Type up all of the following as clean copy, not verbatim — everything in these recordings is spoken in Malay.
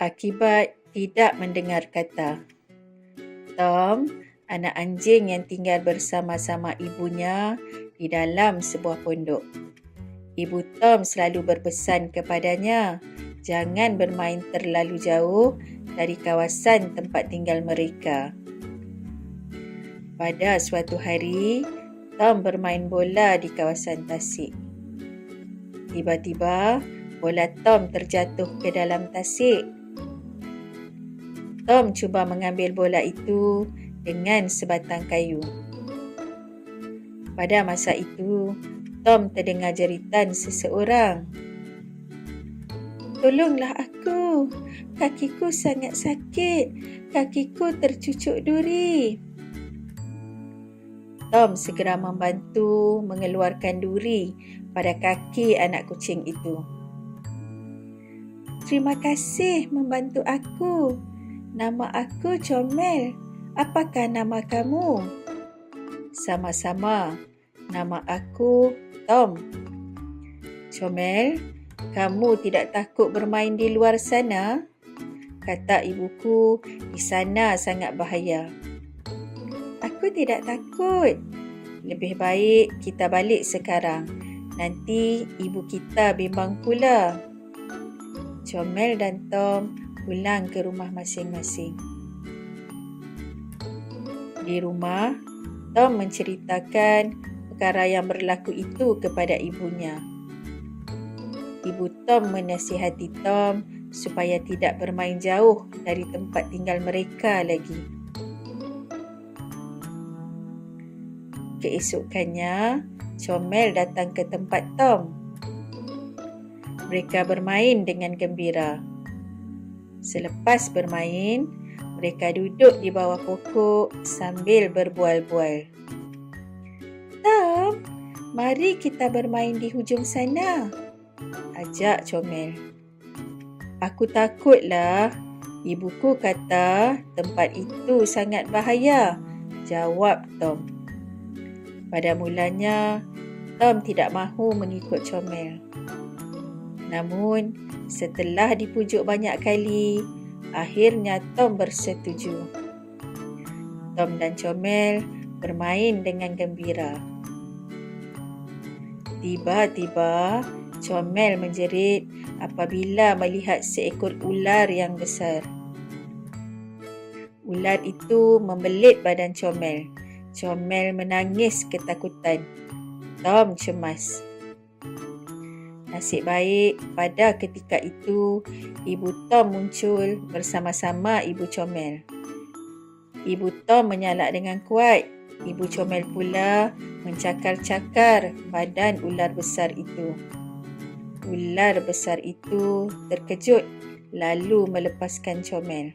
akibat tidak mendengar kata. Tom, anak anjing yang tinggal bersama-sama ibunya di dalam sebuah pondok. Ibu Tom selalu berpesan kepadanya, jangan bermain terlalu jauh dari kawasan tempat tinggal mereka. Pada suatu hari, Tom bermain bola di kawasan tasik. Tiba-tiba, bola Tom terjatuh ke dalam tasik. Tom cuba mengambil bola itu dengan sebatang kayu. Pada masa itu, Tom terdengar jeritan seseorang. "Tolonglah aku, kakiku sangat sakit, kakiku tercucuk duri." Tom segera membantu mengeluarkan duri pada kaki anak kucing itu. "Terima kasih membantu aku. Nama aku Comel. Apakah nama kamu?" "Sama-sama. Nama aku Tom." "Comel, kamu tidak takut bermain di luar sana? Kata ibuku, di sana sangat bahaya." "Aku tidak takut. Lebih baik kita balik sekarang. Nanti ibu kita bimbang pula." Comel dan Tom pulang ke rumah masing-masing. Di rumah, Tom menceritakan perkara yang berlaku itu kepada ibunya. Ibu Tom menasihati Tom supaya tidak bermain jauh dari tempat tinggal mereka lagi. Keesokannya, Comel datang ke tempat Tom. Mereka bermain dengan gembira. Selepas bermain, mereka duduk di bawah pokok sambil berbual-bual. "Tom, mari kita bermain di hujung sana," ajak Comel. "Aku takutlah. Ibuku kata tempat itu sangat bahaya," jawab Tom. Pada mulanya, Tom tidak mahu mengikut Comel. Namun, setelah dipujuk banyak kali, akhirnya Tom bersetuju. Tom dan Comel bermain dengan gembira. Tiba-tiba, Comel menjerit apabila melihat seekor ular yang besar. Ular itu membelit badan Comel. Comel menangis ketakutan. Tom cemas. Nasib baik, pada ketika itu, ibu Tom muncul bersama-sama ibu Comel. Ibu Tom menyalak dengan kuat. Ibu Comel pula mencakar-cakar badan ular besar itu. Ular besar itu terkejut lalu melepaskan Comel.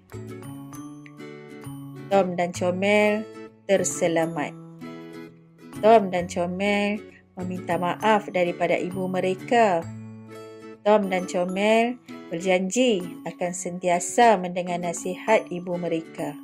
Tom dan Comel terselamat. Tom dan Comel meminta maaf daripada ibu mereka. Tom dan Comel berjanji akan sentiasa mendengar nasihat ibu mereka.